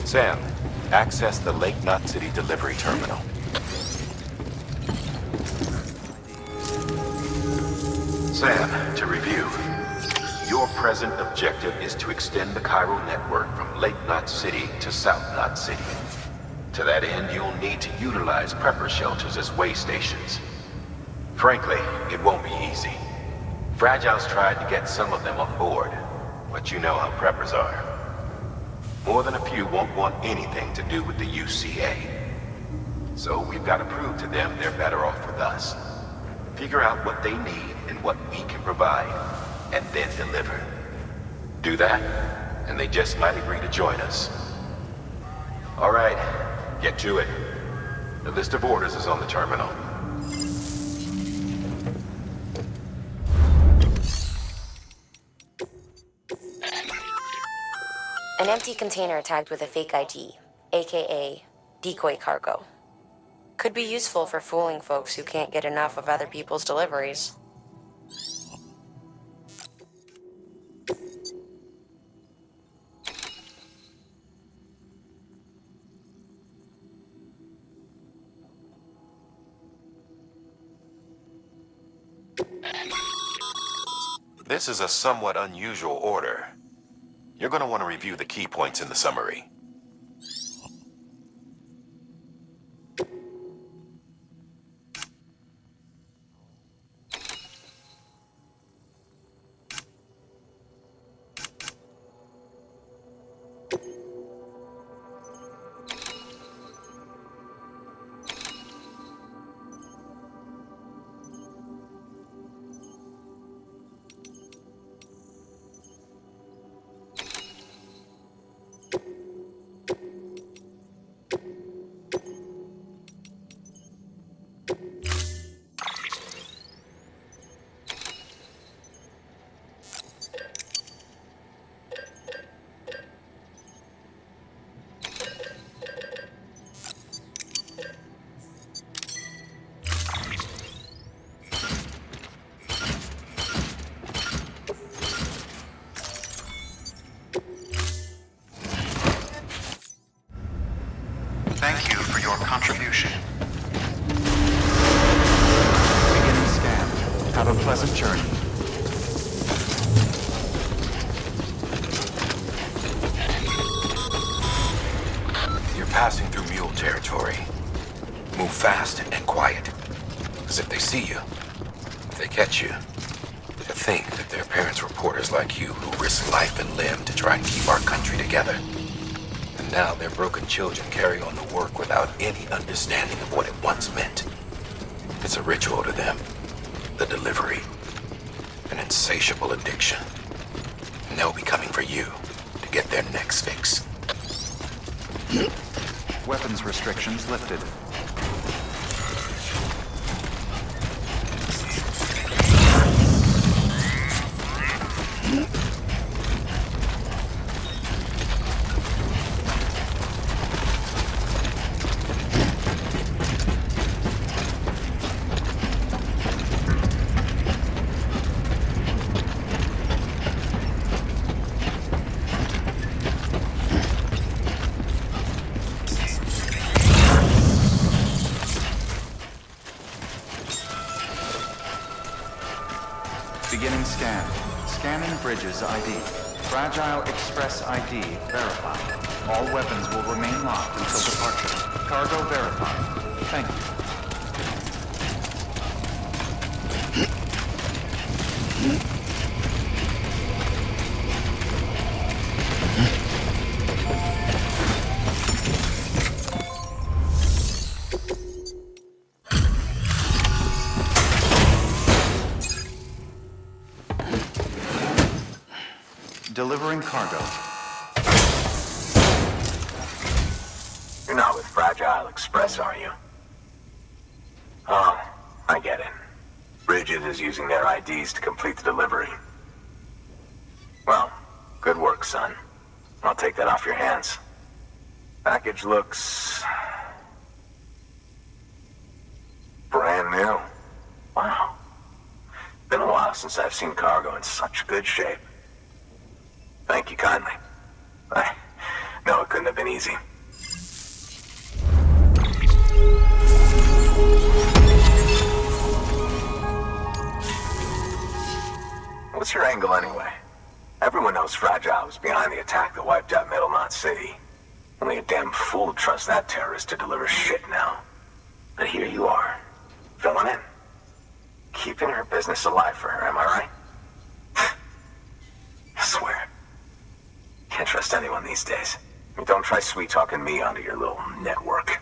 Sam, access the Lake Knot City delivery terminal. Sam, to review. Your present objective is to extend the Cairo network from Lake Knot City to South Knot City. To that end, you'll need to utilize prepper shelters as way stations. Frankly, it won't be easy. Fragile's tried to get some of them on board, but you know how preppers are. More than a few won't want anything to do with the UCA. So we've got to prove to them they're better off with us. Figure out what they need and what we can provide, and then deliver. Do that, and they just might agree to join us. All right, get to it. The list of orders is on the terminal. An empty container tagged with a fake ID, aka decoy cargo. Could be useful for fooling folks who can't get enough of other people's deliveries. This is a somewhat unusual order. You're going to want to review the key points in the summary. Thank you for your contribution. Beginning scan. Have a pleasant journey. You're passing through mule territory. Move fast and quiet. Because if they see you, if they catch you, to think that their parents were reporters like you who risk life and limb to try and keep our country together. And now their broken children carry on the work without any understanding of what it once meant. It's a ritual to them. The delivery. An insatiable addiction. And they'll be coming for you to get their next fix. Weapons restrictions lifted. Beginning scan. Scanning bridges ID. Fragile Express ID verified. All weapons will remain locked until departure. Cargo verified. Thank you. Delivering cargo. You're not with Fragile Express, are you? Oh, I get it. Bridget is using their IDs to complete the delivery. Well, good work, son. I'll take that off your hands. Package looks... brand new. Wow. Been a while since I've seen cargo in such good shape. Thank you kindly. I No, it couldn't have been easy. What's your angle anyway? Everyone knows Fragile was behind the attack that wiped out Middle Knot City. Only a damn fool would trust that terrorist to deliver shit now. But here you are, filling in. Keeping her business alive for her, am I right? I swear. Can't trust anyone these days. Don't try sweet-talking me onto your little network.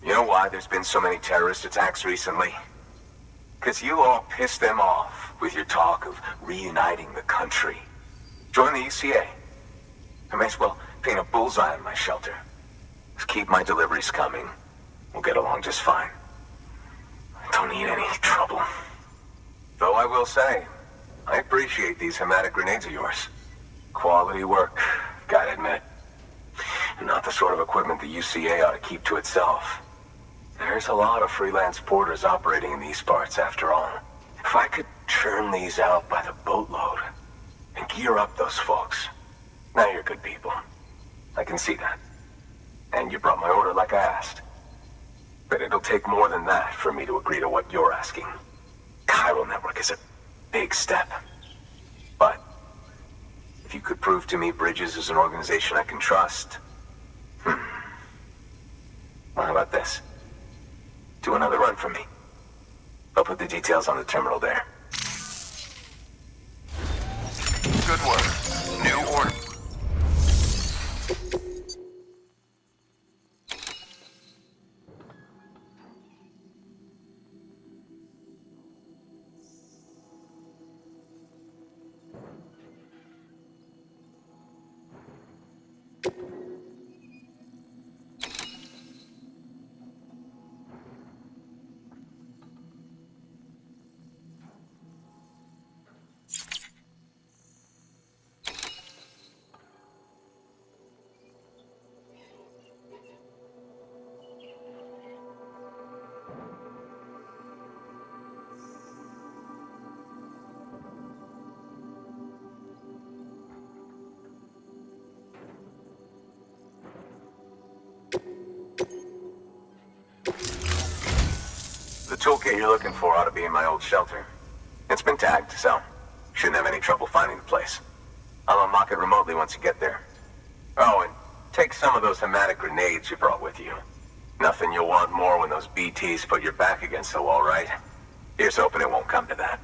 You know why there's been so many terrorist attacks recently? Because you all pissed them off with your talk of reuniting the country. Join the UCA. I may as well paint a bullseye on my shelter. Just keep my deliveries coming. We'll get along just fine. I don't need any trouble. Though I will say, I appreciate these hematic grenades of yours. Quality work, gotta admit. Not the sort of equipment the UCA ought to keep to itself. There's a lot of freelance porters operating in these parts, after all. If I could churn these out by the boatload and gear up those folks. Now you're good people. I can see that. And you brought my order like I asked. But it'll take more than that for me to agree to what you're asking. Chiral Network is a big step. But if you could prove to me Bridges is an organization I can trust... Well, how about this? Do another run for me. I'll put the details on the terminal there. Good work. New order. The toolkit you're looking for ought to be in my old shelter. It's been tagged, so shouldn't have any trouble finding the place. I'll unlock it remotely once you get there. Oh, and take some of those hematic grenades you brought with you. Nothing you'll want more when those BTs put your back against the wall, right? Here's hoping it won't come to that.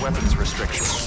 Weapons restrictions.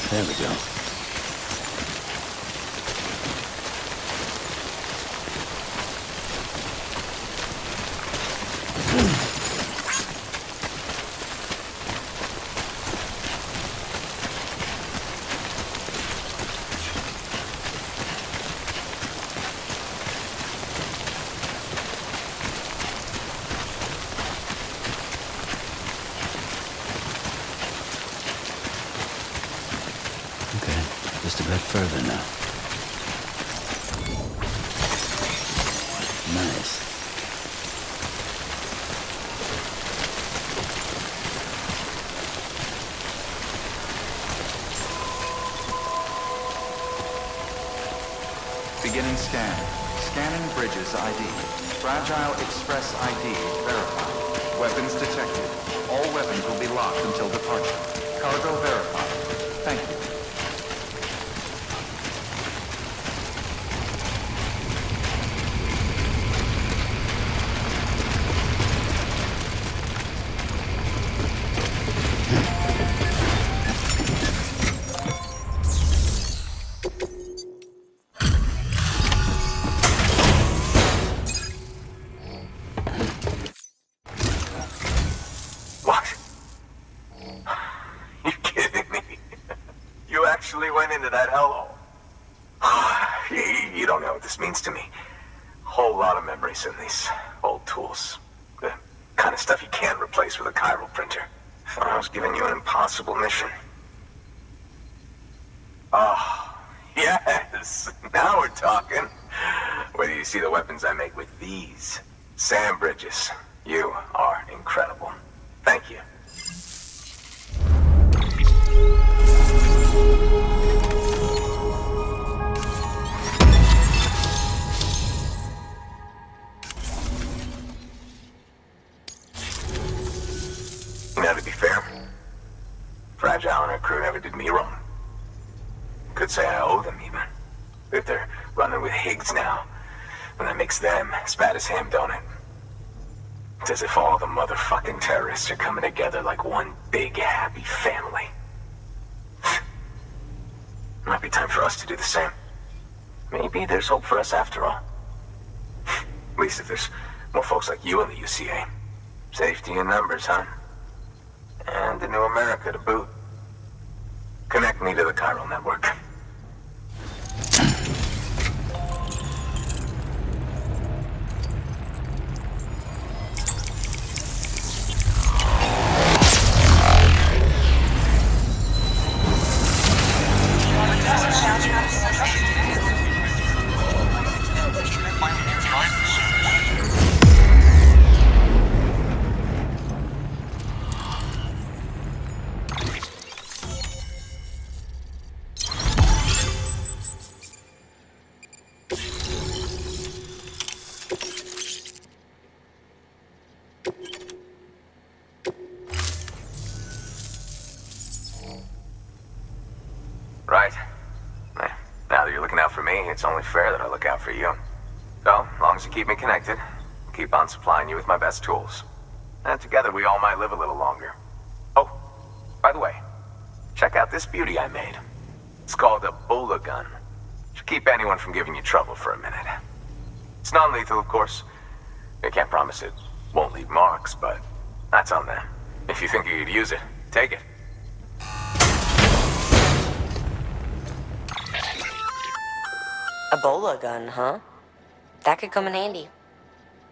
There we go. Okay, just a bit further now. Nice. Beginning scan. Scanning bridges ID. Fragile Express ID verified. Weapons detected. All weapons will be locked until departure. Cargo verified. Thank you. What? You kidding me? You actually went into that hellhole? You don't know what this means to me. Whole lot of memories in these old tools. The kind of stuff you can't replace with a chiral printer. Thought I was giving you an impossible mission. Oh, yes. Now we're talking. Whether you see the weapons I make with these sand bridges, you are incredible. Thank you. Now, to be fair, Fragile and her crew never did me wrong. Could say I owe them, even. If they're running with Higgs now, and that makes them as bad as him, don't it? It's as if all the motherfucking terrorists are coming together like one big happy family. Might be time for us to do the same. Maybe there's hope for us after all. At least if there's more folks like you in the UCA. Safety in numbers, huh? And a new America to boot. Connect me to the chiral network. Right. Now that you're looking out for me, it's only fair that I look out for you. So, as long as you keep me connected, I'll keep on supplying you with my best tools. And together we all might live a little longer. Oh, by the way, check out this beauty I made. It's called a Bola gun. Should keep anyone from giving you trouble for a minute. It's non-lethal, of course. I can't promise it won't leave marks, but that's on them. If you think you could use it, take it. A Bola gun, huh? That could come in handy.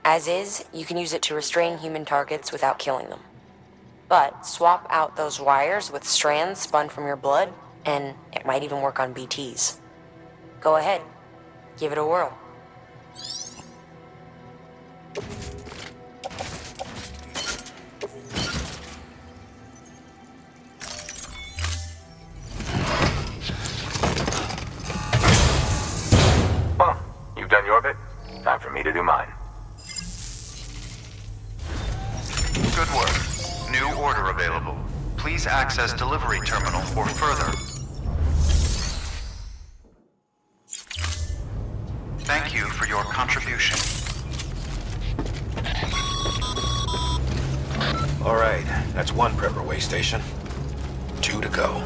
As is, you can use it to restrain human targets without killing them. But swap out those wires with strands spun from your blood, and it might even work on BTs. Go ahead. Give it a whirl. Well, you've done your bit. Time for me to do mine. Good work. New order available. Please access delivery terminal for further. Thank you for your contribution. All right, that's one Prepper way station. 2 to go.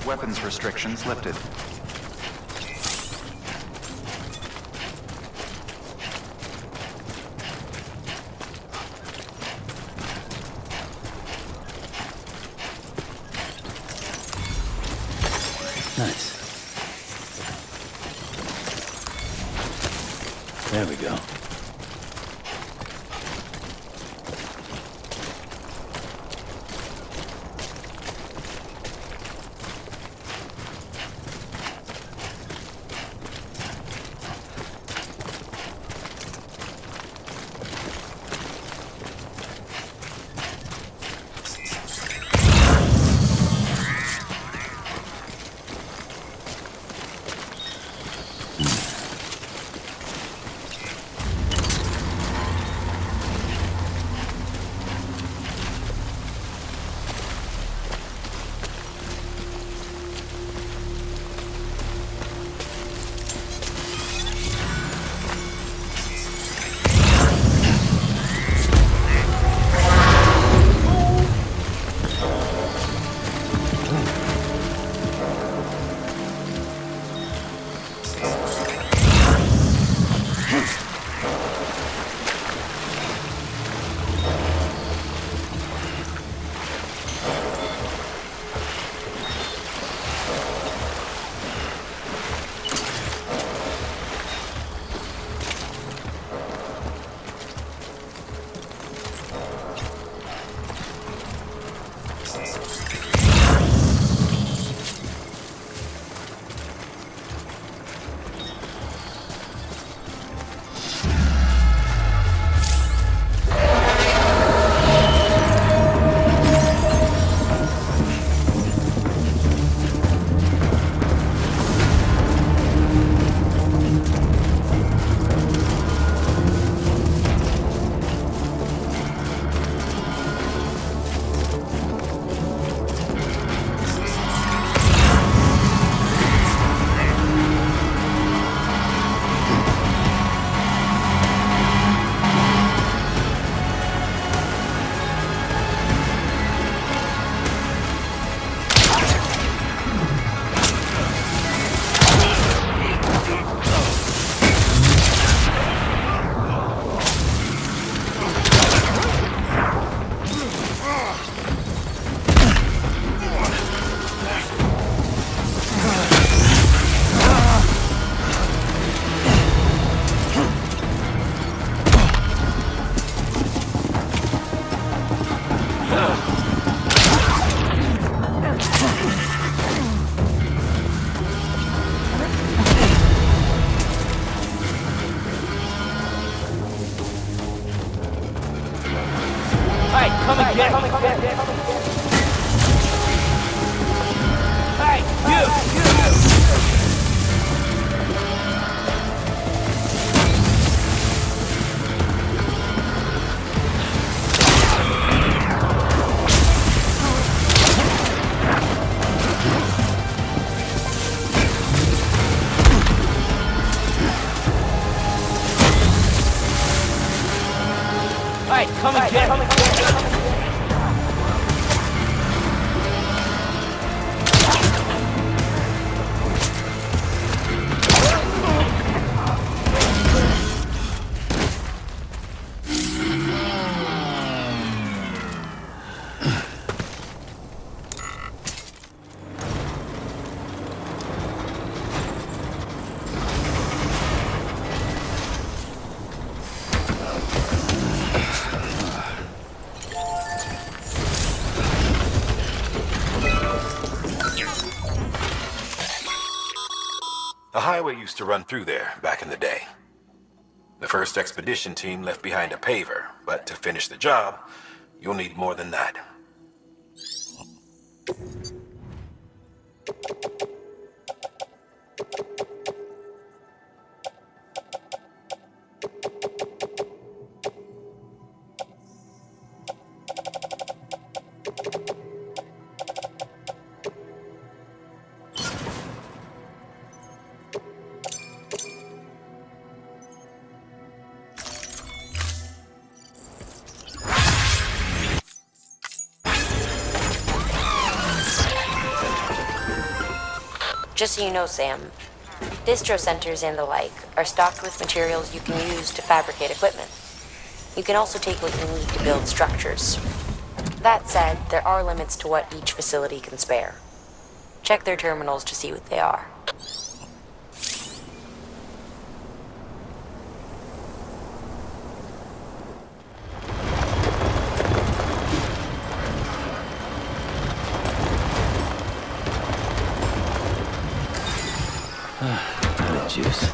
weapons restrictions lifted. Nice. There we go. A highway used to run through there back in the day. The first expedition team left behind a paver, but to finish the job, you'll need more than that. Just so you know, Sam, distro centers and the like are stocked with materials you can use to fabricate equipment. You can also take what you need to build structures. That said, there are limits to what each facility can spare. Check their terminals to see what they are. Out of juice.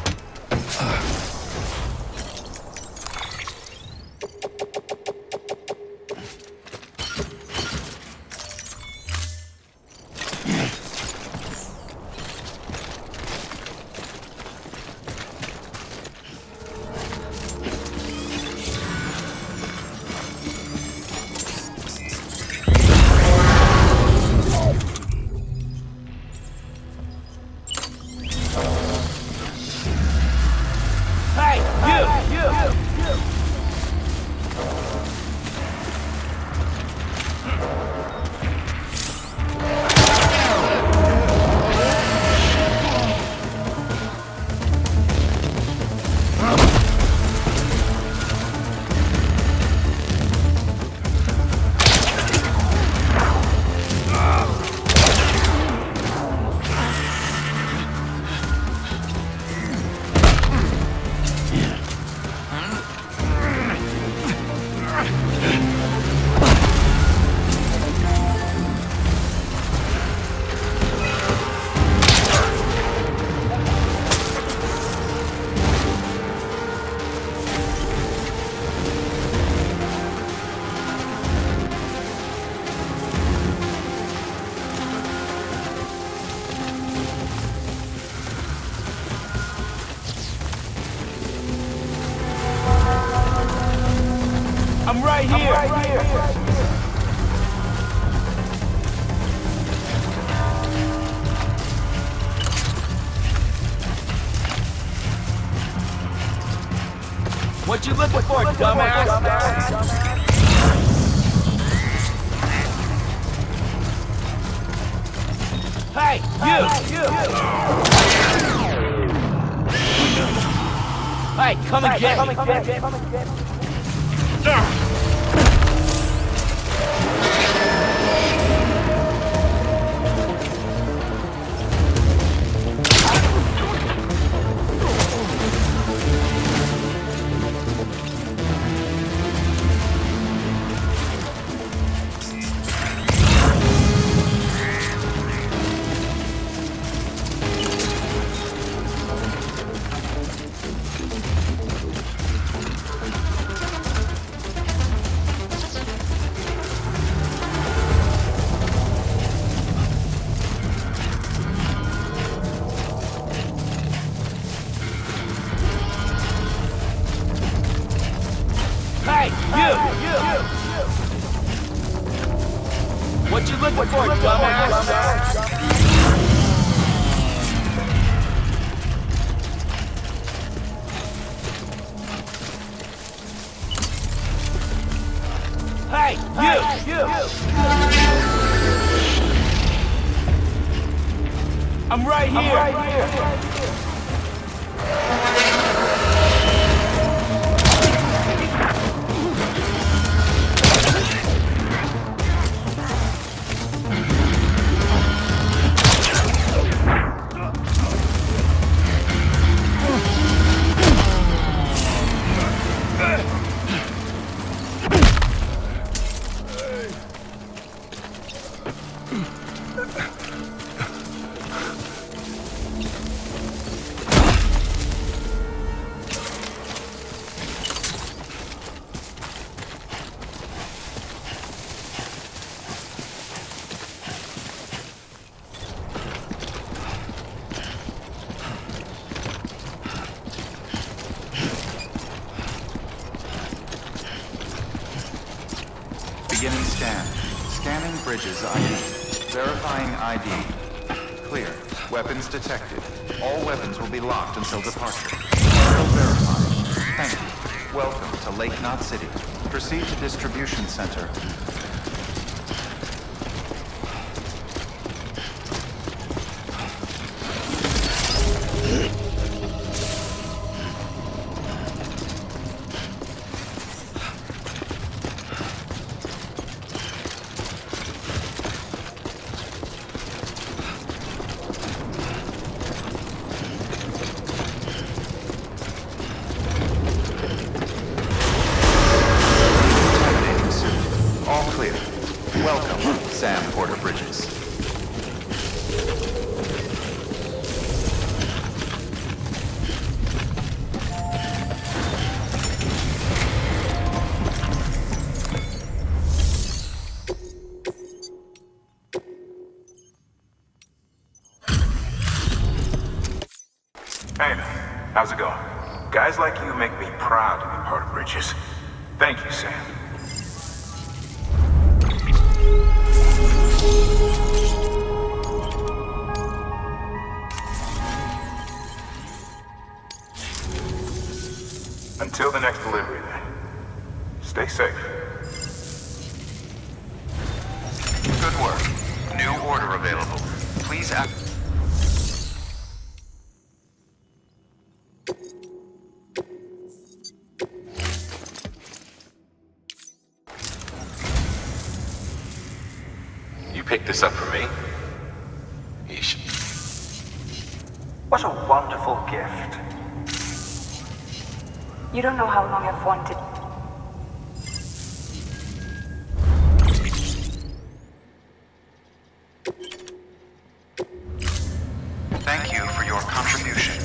I'm right here. What you looking for, dumbass? Hey, you! Hey, come and get me! What you looking for, dumbass? Hey, you! I'm right here. Beginning scan. Scanning bridges ID. Verifying ID. Clear. Weapons detected. All weapons will be locked until departure. Cargo verified. Thank you. Welcome to Lake Knot City. Proceed to distribution center. bridges. Hey man, how's it going? Guys like you make me proud to be part of Bridges. Thank you, Sam. Until the next delivery then. Stay safe. Good work. New order available. Please act. You picked this up for me? Yeesh. What a wonderful gift. You don't know how long I've wanted. Thank you for your contribution.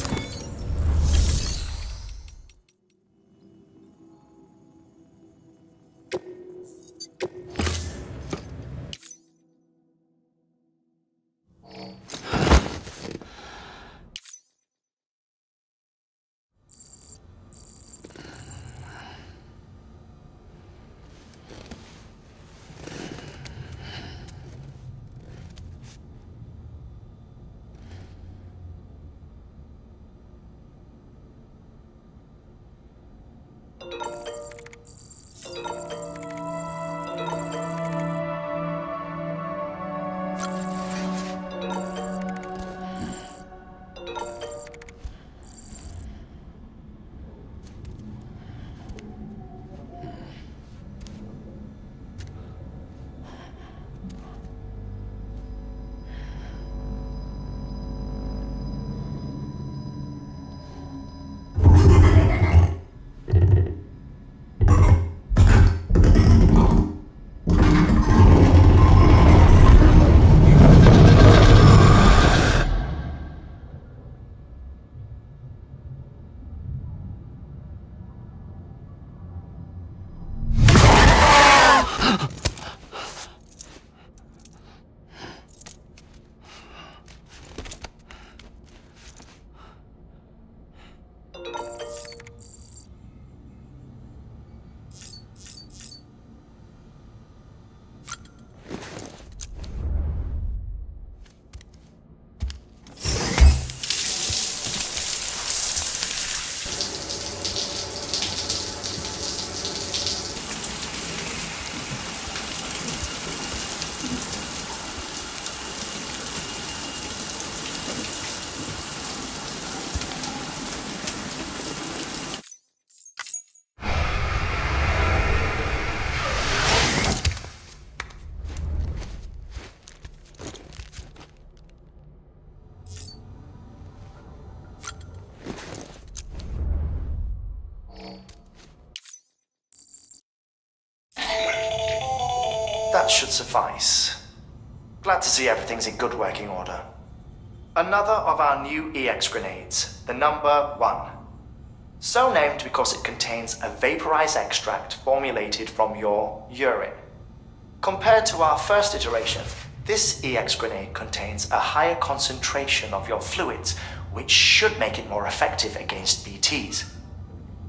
That should suffice. Glad to see everything's in good working order. Another of our new EX grenades, the number 1. So named because it contains a vaporized extract formulated from your urine. Compared to our first iteration, this EX grenade contains a higher concentration of your fluids, which should make it more effective against BTs.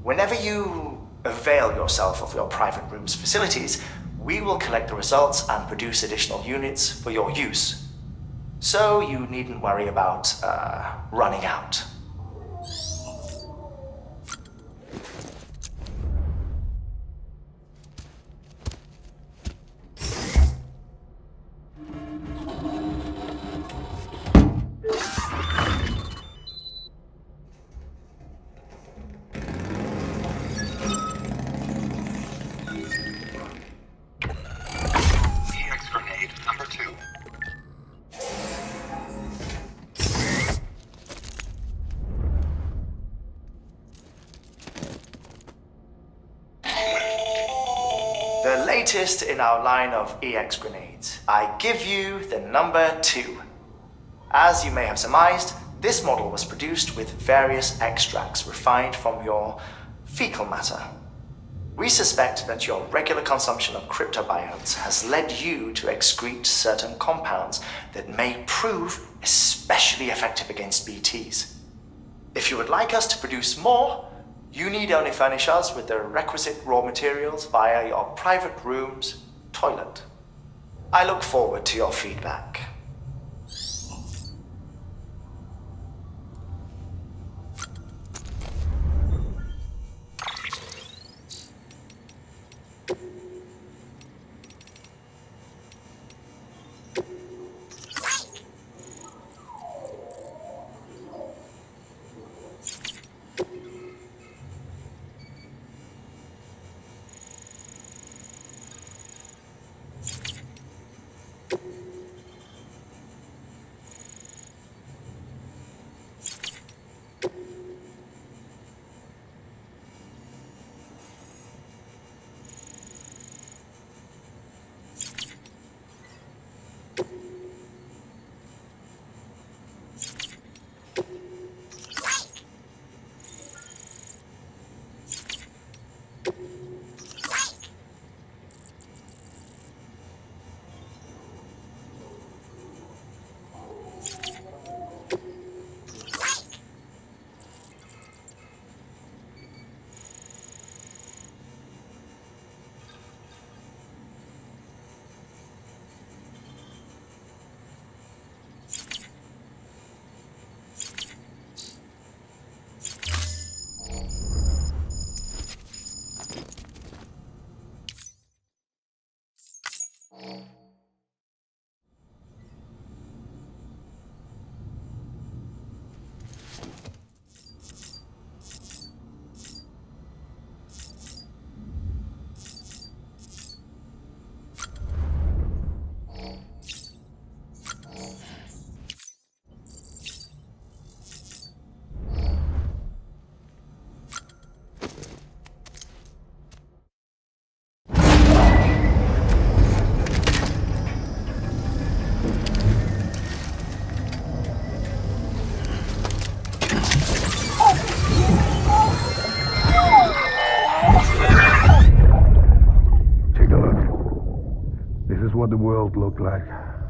Whenever you avail yourself of your private room's facilities, we will collect the results and produce additional units for your use. So you needn't worry about, running out. EX grenade number 2. latest in our line of EX grenades. I give you the number 2. As you may have surmised, this model was produced with various extracts refined from your fecal matter. We suspect that your regular consumption of cryptobiotes has led you to excrete certain compounds that may prove especially effective against BTs. If you would like us to produce more, you need only furnish us with the requisite raw materials via your private room's toilet. I look forward to your feedback. What the world looked like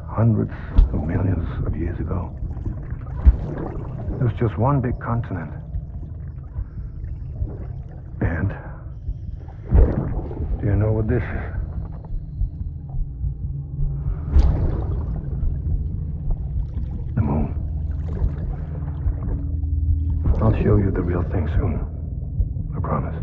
hundreds of millions of years ago. It was just one big continent. And do you know what this is? The moon. I'll show you the real thing soon. I promise.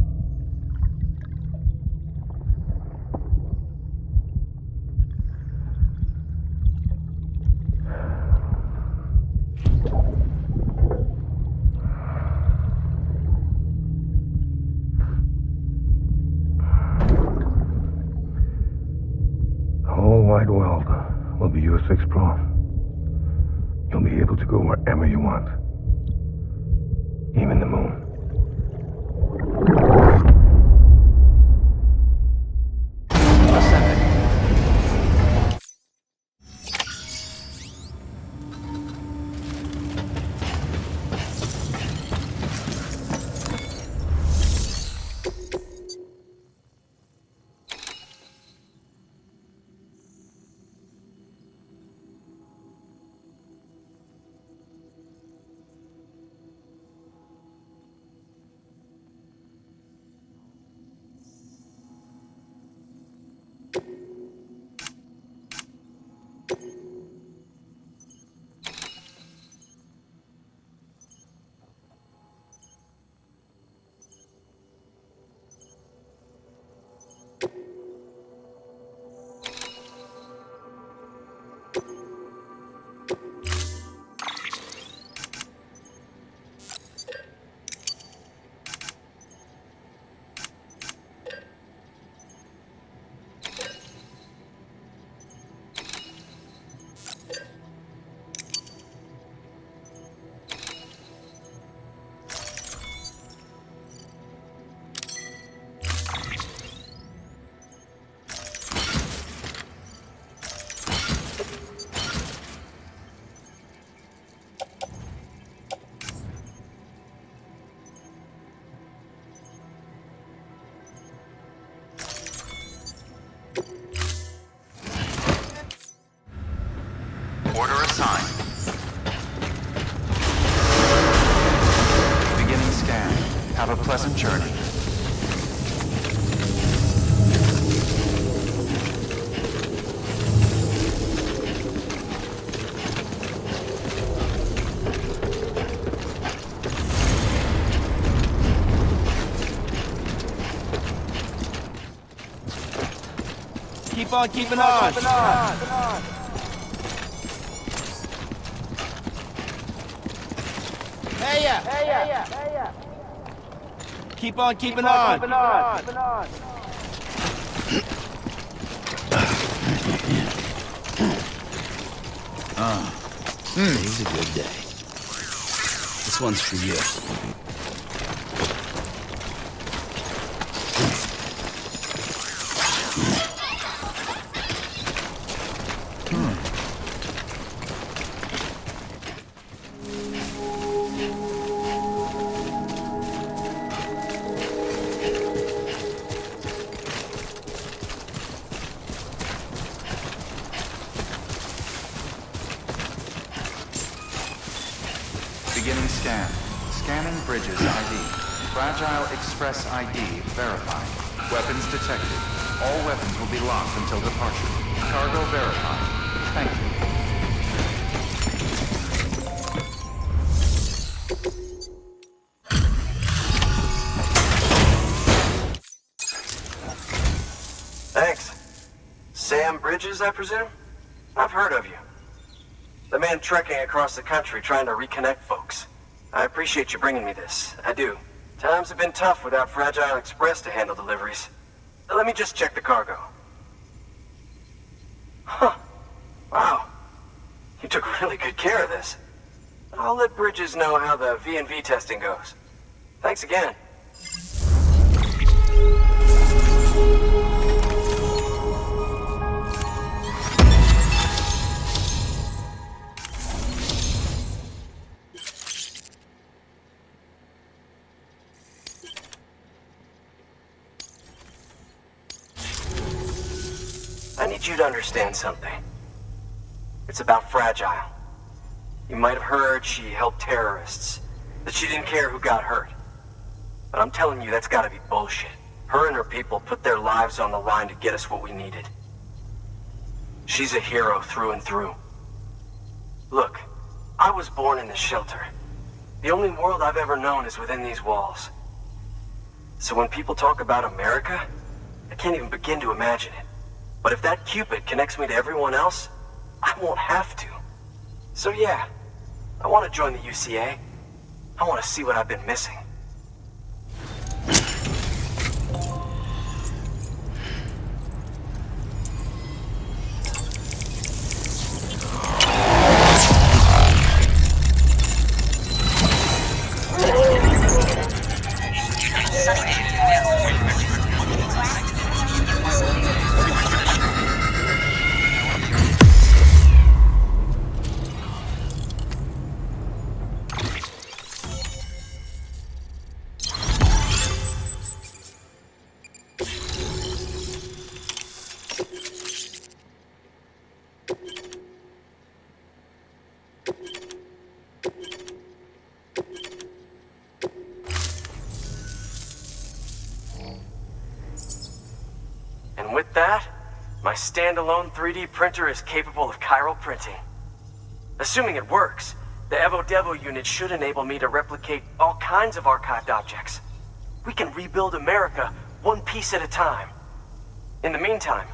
Wide world will be yours to explore. You'll be able to go wherever you want. Even the moon. Order assigned. Beginning scan. Have a pleasant journey. Keep on keeping on. Hey ya. Keep on keeping on. Today's a good day. This one's for you. Beginning scan. Scanning bridges ID. Fragile Express ID verified. Weapons detected. All weapons will be locked until departure. Cargo verified. Thank you. Thanks. Sam Bridges, I presume? I've heard of you. The man trekking across the country trying to reconnect folks. I appreciate you bringing me this. I do. Times have been tough without Fragile Express to handle deliveries. Let me just check the cargo. Huh. Wow. You took really good care of this. I'll let Bridges know how the V&V testing goes. Thanks again. I need you to understand something. It's about Fragile. You might have heard she helped terrorists, that she didn't care who got hurt. But I'm telling you, that's gotta be bullshit. Her and her people put their lives on the line to get us what we needed. She's a hero through and through. Look, I was born in this shelter. The only world I've ever known is within these walls. So when people talk about America, I can't even begin to imagine it. But if that Cupid connects me to everyone else, I won't have to. So yeah, I want to join the UCA. I want to see what I've been missing. And with that, my standalone 3D printer is capable of chiral printing. Assuming it works, the Evo Devo unit should enable me to replicate all kinds of archived objects. We can rebuild America one piece at a time. In the meantime,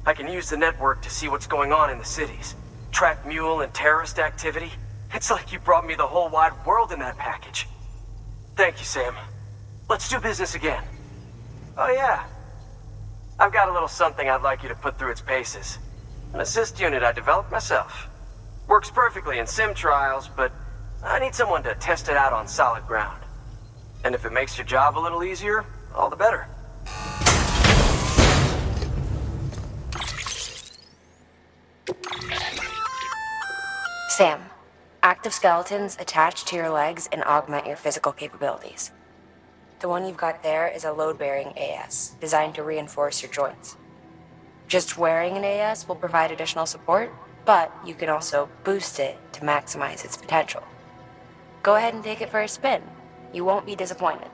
I can use the network to see what's going on in the cities, track mule and terrorist activity. It's like you brought me the whole wide world in that package. Thank you, Sam. Let's do business again. Oh yeah. I've got a little something I'd like you to put through its paces. An assist unit I developed myself. Works perfectly in sim trials, but I need someone to test it out on solid ground. And if it makes your job a little easier, all the better. Sam, active skeletons attach to your legs and augment your physical capabilities. The one you've got there is a load-bearing AS, designed to reinforce your joints. Just wearing an AS will provide additional support, but you can also boost it to maximize its potential. Go ahead and take it for a spin. You won't be disappointed.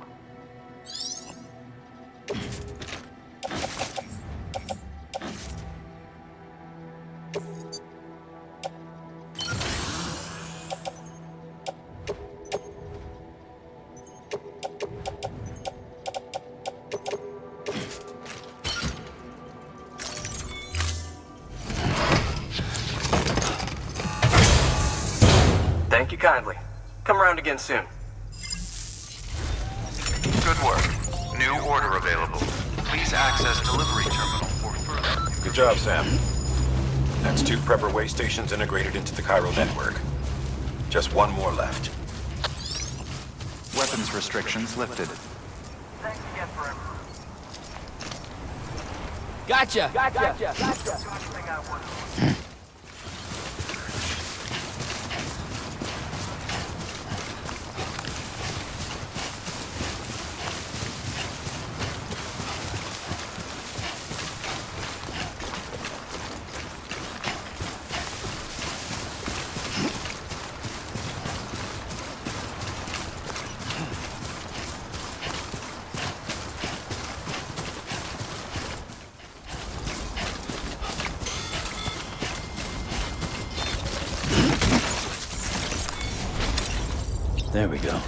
Thank you kindly. Come around again soon. Good work. New order available. Please access delivery terminal for further. Good job, Sam. That's 2 prepper way stations integrated into the Cairo network. Just 1 more left. Weapons restrictions lifted. Thanks again for everything. Gotcha. Anything I want. There we go.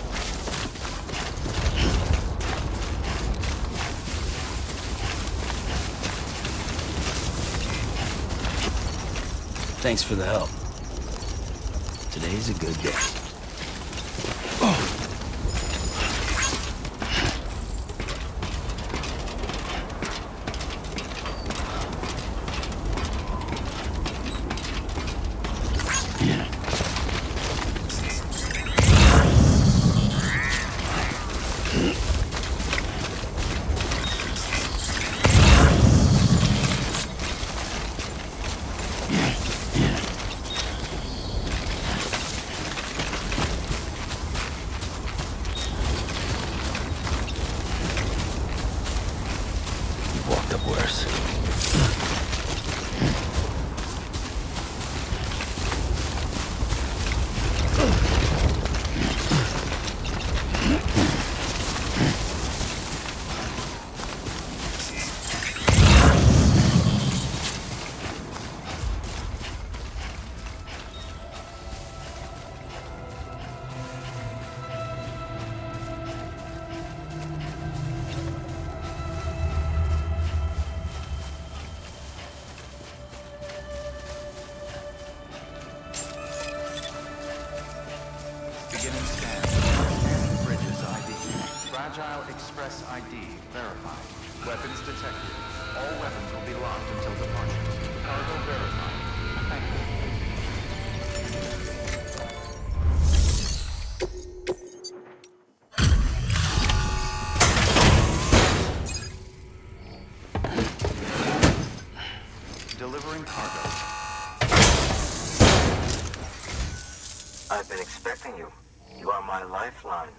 Thanks for the help. Today's a good day. Walked up worse. Beginning scan. Scanning bridges ID. Fragile Express ID verified. Weapons detected. All weapons will be locked until departure. Cargo verified. Thank you. Delivering cargo. I've been expecting you. You are my lifeline.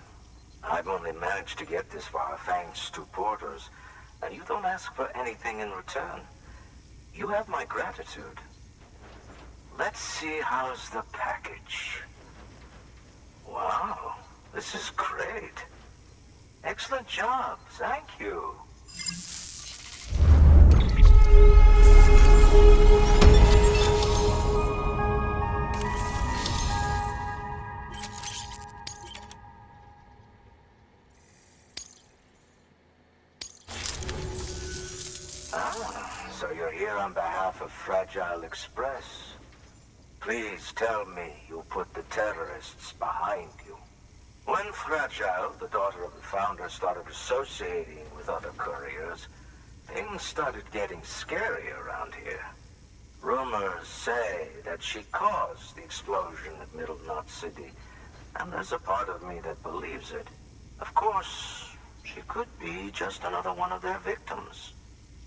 I've only managed to get this far thanks to porters, and you don't ask for anything in return. You have my gratitude. Let's see how's the package. Wow, this is great. Excellent job, thank you. So you're here on behalf of Fragile Express. Please tell me you put the terrorists behind you. When Fragile, the daughter of the founder, started associating with other couriers, things started getting scary around here. Rumors say that she caused the explosion at Middle Knot City, and there's a part of me that believes it. Of course, she could be just another one of their victims.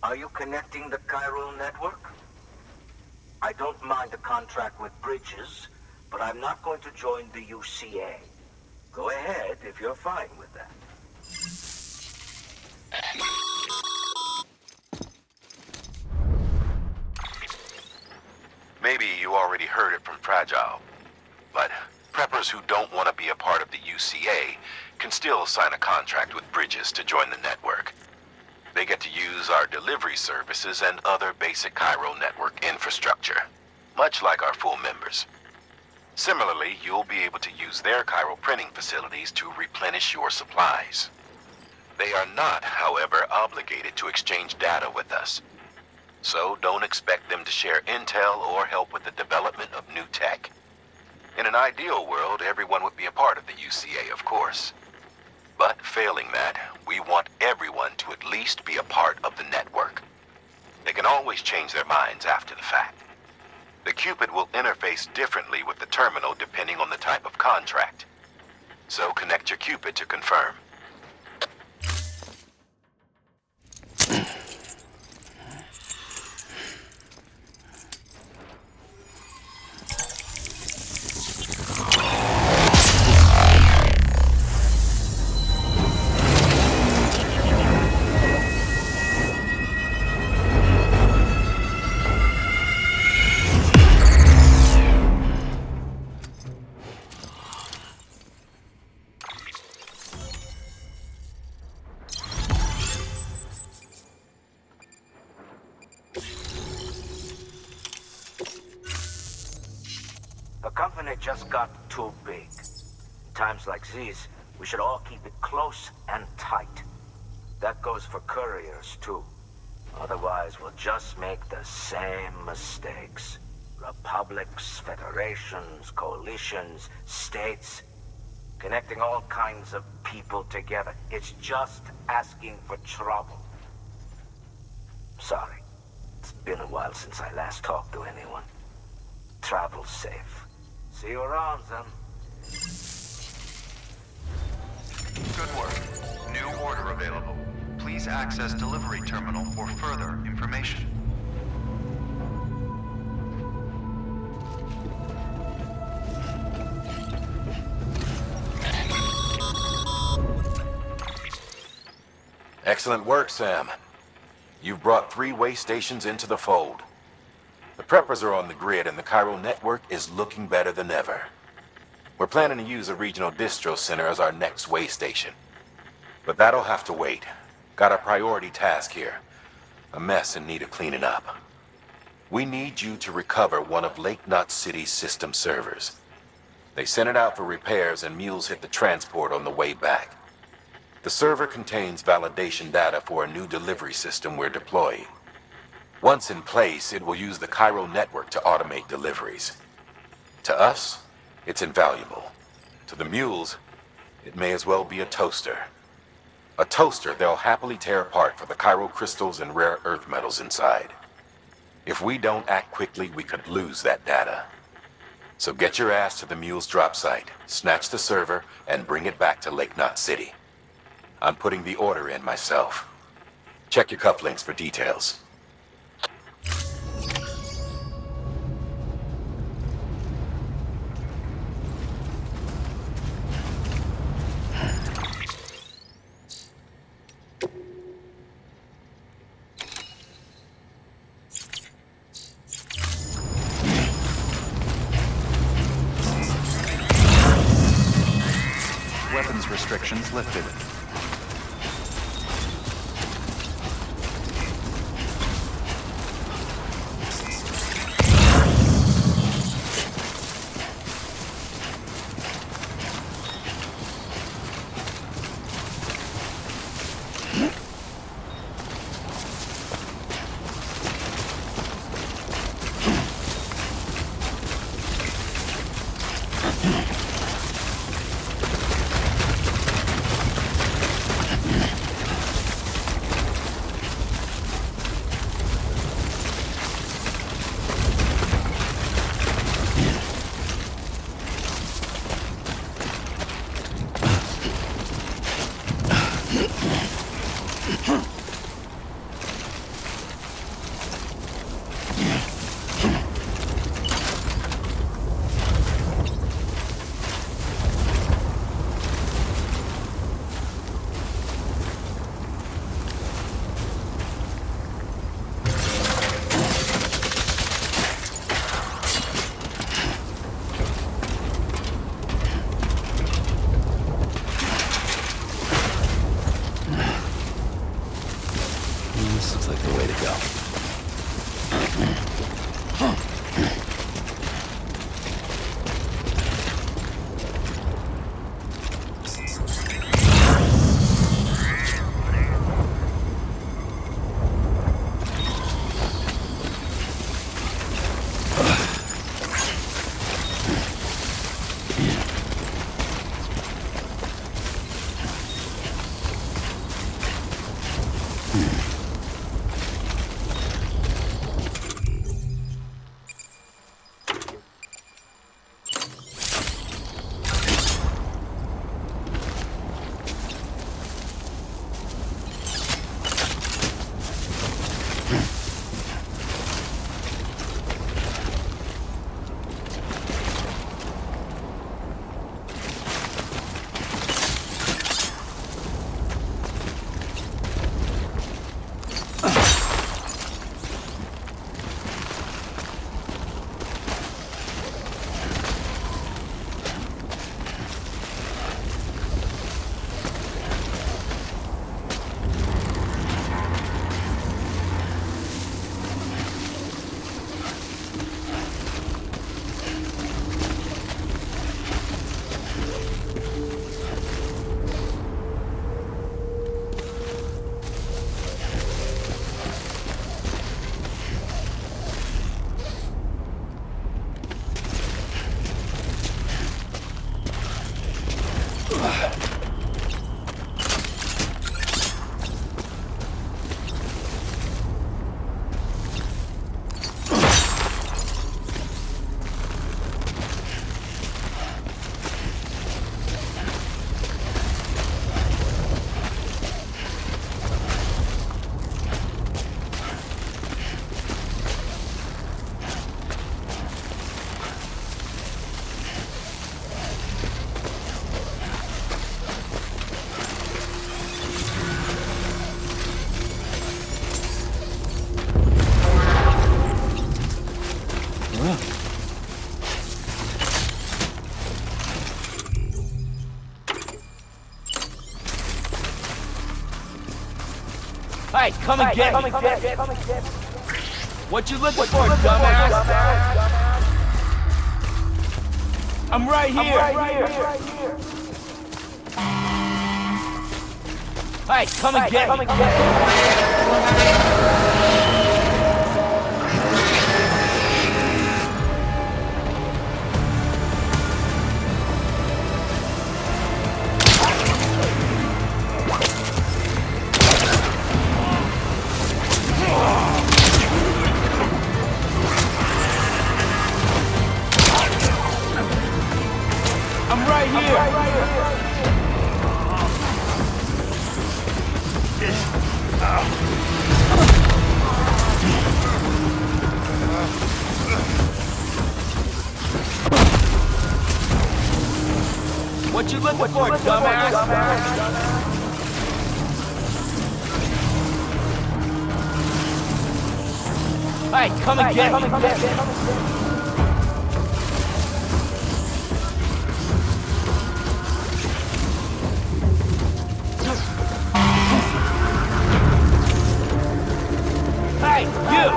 Are you connecting the Cairo network? I don't mind a contract with Bridges, but I'm not going to join the UCA. Go ahead if you're fine with that. Maybe you already heard it from Fragile, but preppers who don't want to be a part of the UCA can still sign a contract with Bridges to join the network. They get to use our delivery services and other basic Cairo network infrastructure, much like our full members. Similarly, you'll be able to use their Cairo printing facilities to replenish your supplies. They are not, however, obligated to exchange data with us. So don't expect them to share intel or help with the development of new tech. In an ideal world, everyone would be a part of the UCA, of course. But failing that, we want everyone to at least be a part of the network. They can always change their minds after the fact. The Cupid will interface differently with the terminal depending on the type of contract. So connect your Cupid to confirm. The company just got too big. In times like these, we should all keep it close and tight. That goes for couriers, too. Otherwise, we'll just make the same mistakes. Republics, federations, coalitions, states, connecting all kinds of people together. It's just asking for trouble. Sorry. It's been a while since I last talked to anyone. Travel safe. See you around, then. Good work. New order available. Please access delivery terminal for further information. Excellent work, Sam. You've brought 3 way stations into the fold. The preppers are on the grid and the Cairo network is looking better than ever. We're planning to use a regional distro center as our next way station. But that'll have to wait. Got a priority task here. A mess in need of cleaning up. We need you to recover one of Lake Knot City's system servers. They sent it out for repairs and mules hit the transport on the way back. The server contains validation data for a new delivery system we're deploying. Once in place, it will use the Cairo network to automate deliveries. To us, it's invaluable. To the mules, it may as well be a toaster. A toaster they'll happily tear apart for the Cairo crystals and rare earth metals inside. If we don't act quickly, we could lose that data. So get your ass to the mule's drop site, snatch the server, and bring it back to Lake Knot City. I'm putting the order in myself. Check your cufflinks for details. Weapons restrictions lifted. Hey, come and get me. What you looking for, dumbass? I'm right here. Hey, come and get me. I'm right here. What you looking for, dumbass? Hey, come and get me. Hey, you!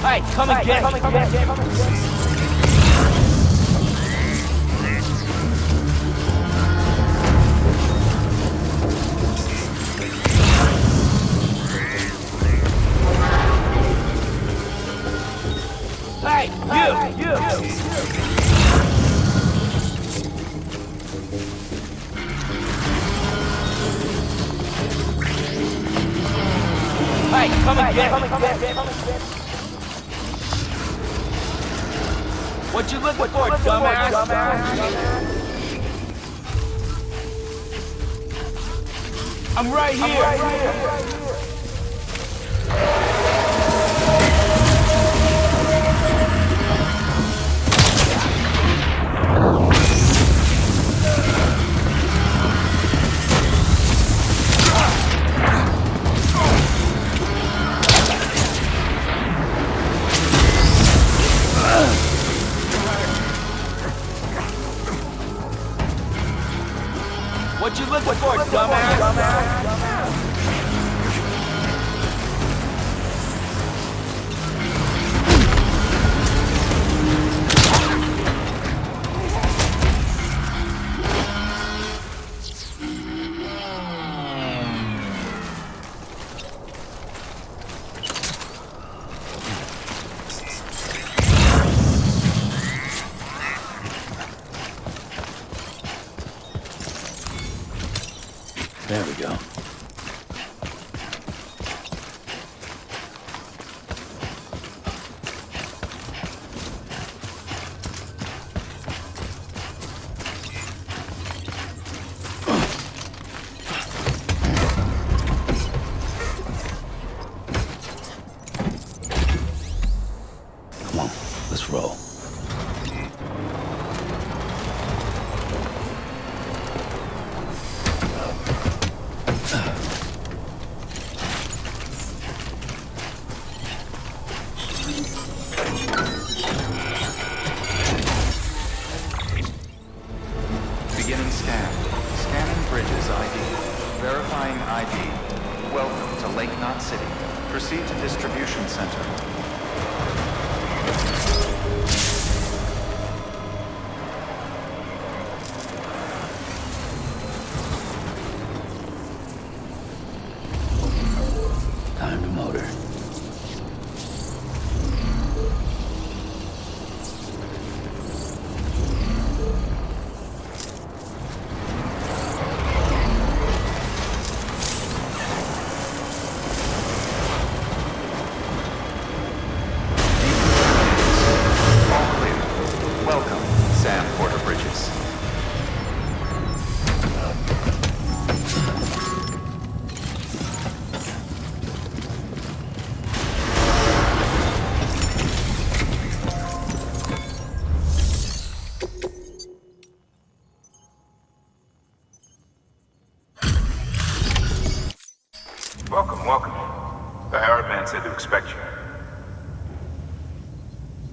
Hey, come and get me. Hey, you! Hey, come and get me. What you looking for, dumbass? I'm right here. What you looking for, dumbass? There we go. Come on, let's roll. Beginning scan. Scanning bridges ID. Verifying ID. Welcome to Lake Knot City. Proceed to distribution center.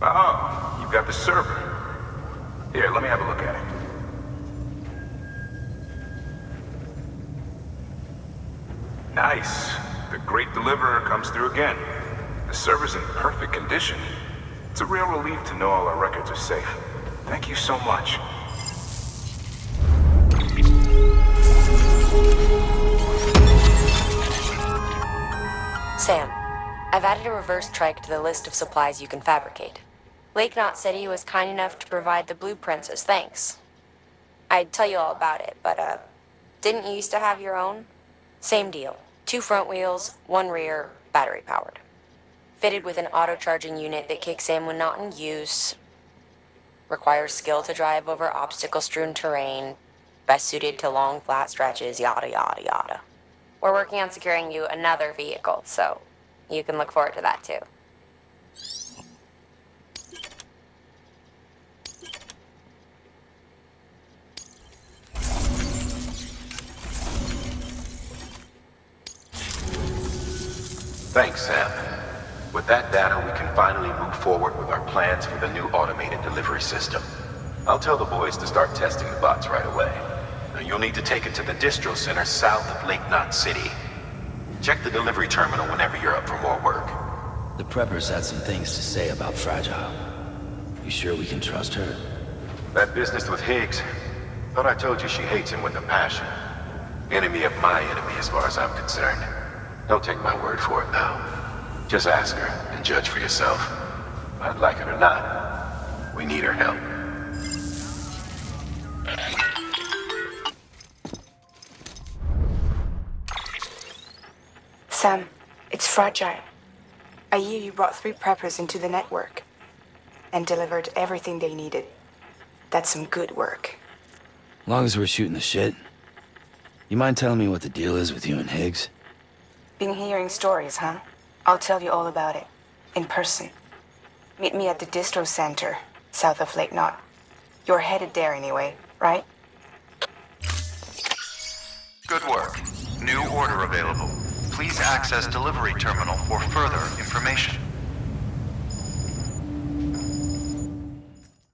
Oh, you've got the server. Here, let me have a look at it. Nice. The Great Deliverer comes through again. The server's in perfect condition. It's a real relief to know all our records are safe. Thank you so much. Sam, I've added a reverse trike to the list of supplies you can fabricate. Lake Knot City was kind enough to provide the blueprints as thanks. I'd tell you all about it, but, didn't you used to have your own? Same deal. 2 front wheels, 1 rear, battery powered. Fitted with an auto-charging unit that kicks in when not in use. Requires skill to drive over obstacle-strewn terrain. Best suited to long, flat stretches, yada yada yada. We're working on securing you another vehicle, so you can look forward to that too. Thanks, Sam. With that data, we can finally move forward with our plans for the new automated delivery system. I'll tell the boys to start testing the bots right away. Now, you'll need to take it to the distro center south of Lake Knot City. Check the delivery terminal whenever you're up for more work. The preppers had some things to say about Fragile. You sure we can trust her? That business with Higgs, thought I told you she hates him with a passion. Enemy of my enemy as far as I'm concerned. Don't take my word for it, though. Just ask her and judge for yourself. I'd like it or not, we need her help. Sam, it's Fragile. I hear you brought 3 preppers into the network and delivered everything they needed. That's some good work. Long as we're shooting the shit. You mind telling me what the deal is with you and Higgs? Been hearing stories, huh? I'll tell you all about it. In person. Meet me at the distro center, south of Lake Knot. You're headed there anyway, right? Good work. New order available. Please access delivery terminal for further information.